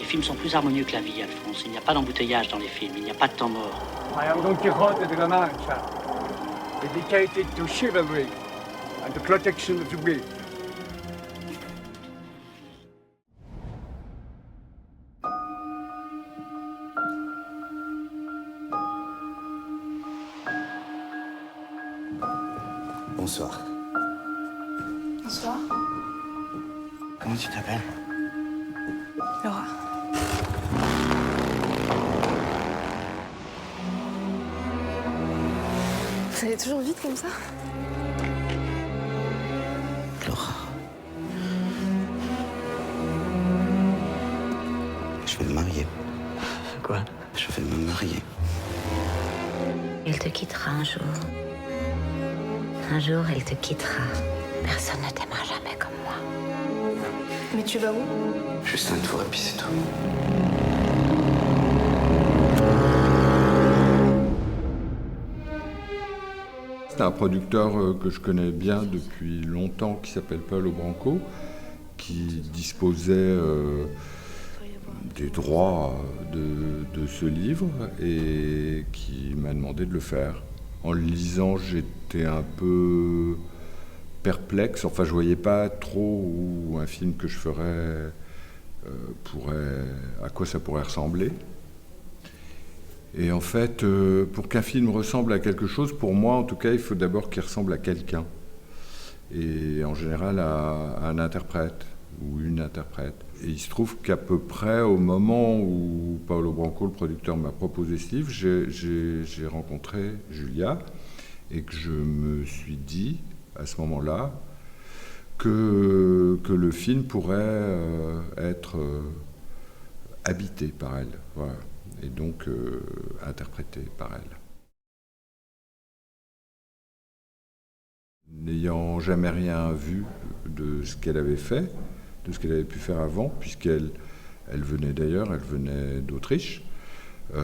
films sont plus harmonieux que la vie, Alphonse. Il n'y a pas d'embouteillage dans les films, il n'y a pas de temps mort. I am Don Quixote de la Mancha, dedicated to chivalry and the protection of the weak. Bonsoir. Bonsoir. Comment tu t'appelles? Laura. Vous allez toujours vite comme ça? Laura. Je vais me marier. Quoi? Je vais me marier. Il te quittera un jour. Un jour, elle te quittera. Personne ne t'aimera jamais comme moi. Mais tu vas où? Juste un tour et puis c'est tout. C'est un producteur que je connais bien depuis longtemps qui s'appelle Paolo Branco, qui disposait des droits de ce livre et qui m'a demandé de le faire. En le lisant, j'étais un peu perplexe. Enfin, je voyais pas trop où un film que je ferais à quoi ça pourrait ressembler. Et en fait, pour qu'un film ressemble à quelque chose, pour moi en tout cas, il faut d'abord qu'il ressemble à quelqu'un. Et en général à un interprète ou une interprète. Et il se trouve qu'à peu près au moment où Paolo Branco, le producteur, m'a proposé ce livre, j'ai rencontré Julia et que je me suis dit, à ce moment-là, que le film pourrait être habité par elle, voilà, et donc interprété par elle. N'ayant jamais rien vu de ce qu'elle avait fait, de ce qu'elle avait pu faire avant, puisqu'elle venait d'ailleurs, elle venait d'Autriche. Je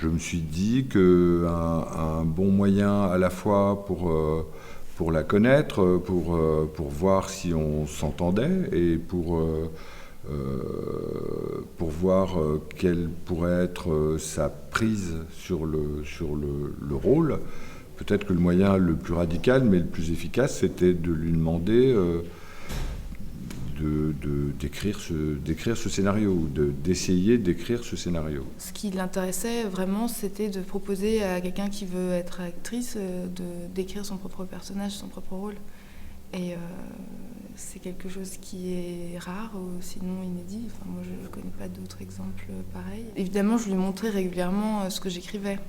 me suis dit qu'un bon moyen à la fois pour la connaître, pour voir si on s'entendait et pour voir quelle pourrait être sa prise sur le rôle. Peut-être que le moyen le plus radical, mais le plus efficace, c'était de lui demander d'écrire ce scénario, d'essayer d'écrire ce scénario. Ce qui l'intéressait vraiment, c'était de proposer à quelqu'un qui veut être actrice d'écrire son propre personnage, son propre rôle. Et c'est quelque chose qui est rare ou sinon inédit. Enfin, moi, je ne connais pas d'autres exemples pareils. Évidemment, je lui montrais régulièrement ce que j'écrivais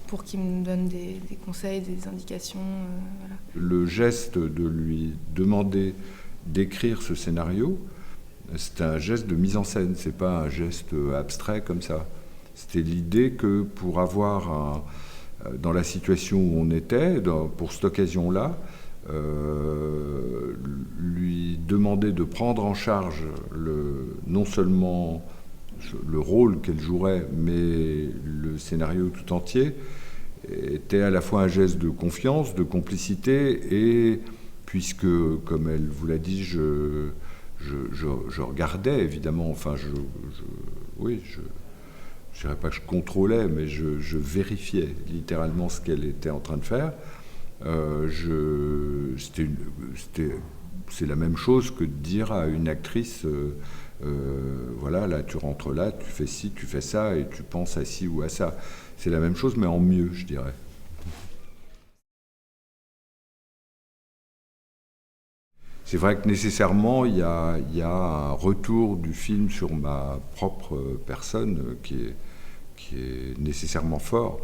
pour qu'il me donne des conseils, des indications. Voilà. Le geste de lui demander d'écrire ce scénario, c'est un geste de mise en scène, c'est pas un geste abstrait comme ça. C'était l'idée que pour avoir dans la situation où on était, pour cette occasion-là, lui demander de prendre en charge non seulement le rôle qu'elle jouerait, mais le scénario tout entier, était à la fois un geste de confiance, de complicité, et puisque, comme elle vous l'a dit, je regardais évidemment, enfin, je ne dirais pas que je contrôlais, mais je vérifiais littéralement ce qu'elle était en train de faire. C'est la même chose que de dire à une actrice voilà, là tu rentres là, tu fais ci, tu fais ça et tu penses à ci ou à ça. C'est la même chose mais en mieux, je dirais. C'est vrai que nécessairement il y a un retour du film sur ma propre personne qui est nécessairement fort.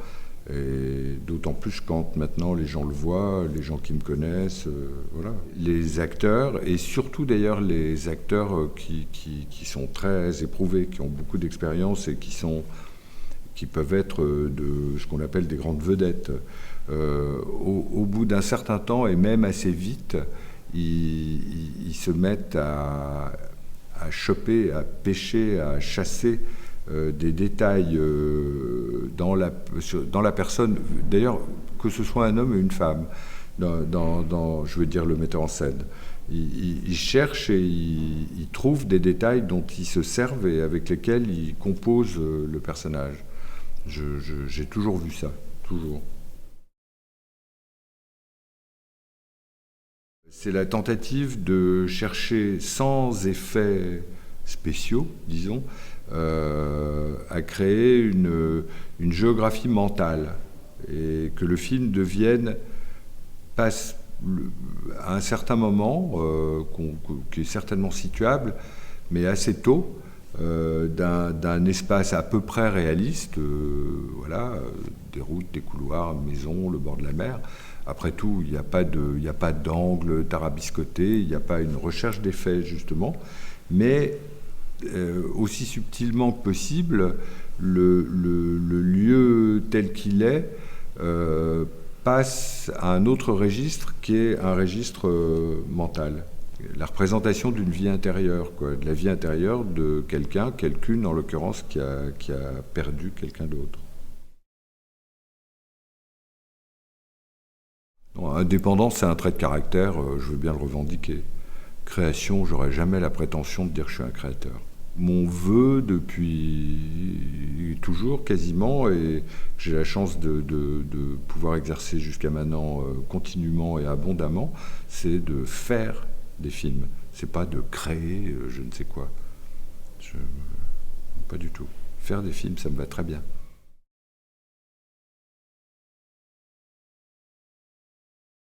Et d'autant plus quand maintenant les gens le voient, les gens qui me connaissent, voilà. Les acteurs, et surtout d'ailleurs les acteurs qui sont très éprouvés, qui ont beaucoup d'expérience et qui peuvent être de ce qu'on appelle des grandes vedettes, au bout d'un certain temps et même assez vite, ils se mettent à choper, à pêcher, à chasser des détails dans la personne, d'ailleurs que ce soit un homme ou une femme, je veux dire le metteur en scène, Ils cherchent et ils trouvent des détails dont ils se servent et avec lesquels ils composent le personnage. J'ai toujours vu ça, toujours. C'est la tentative de chercher sans effets spéciaux, disons, à créer une géographie mentale et que le film passe à un certain moment, qui est certainement situable, mais assez tôt, d'un espace à peu près réaliste, voilà, des routes, des couloirs, une maison, le bord de la mer. Après tout, il n'y a pas d'angle tarabiscoté, il n'y a pas une recherche d'effets, justement, mais aussi subtilement que possible, le lieu tel qu'il est passe à un autre registre qui est un registre mental. La représentation d'une vie intérieure, quoi, de la vie intérieure de quelqu'une en l'occurrence, qui a perdu quelqu'un d'autre. Indépendance, c'est un trait de caractère, je veux bien le revendiquer. Création, j'aurais jamais la prétention de dire que je suis un créateur. Mon vœu depuis toujours, quasiment, et j'ai la chance de pouvoir exercer jusqu'à maintenant continuellement et abondamment, c'est de faire des films. C'est pas de créer je ne sais quoi. Pas du tout. Faire des films, ça me va très bien.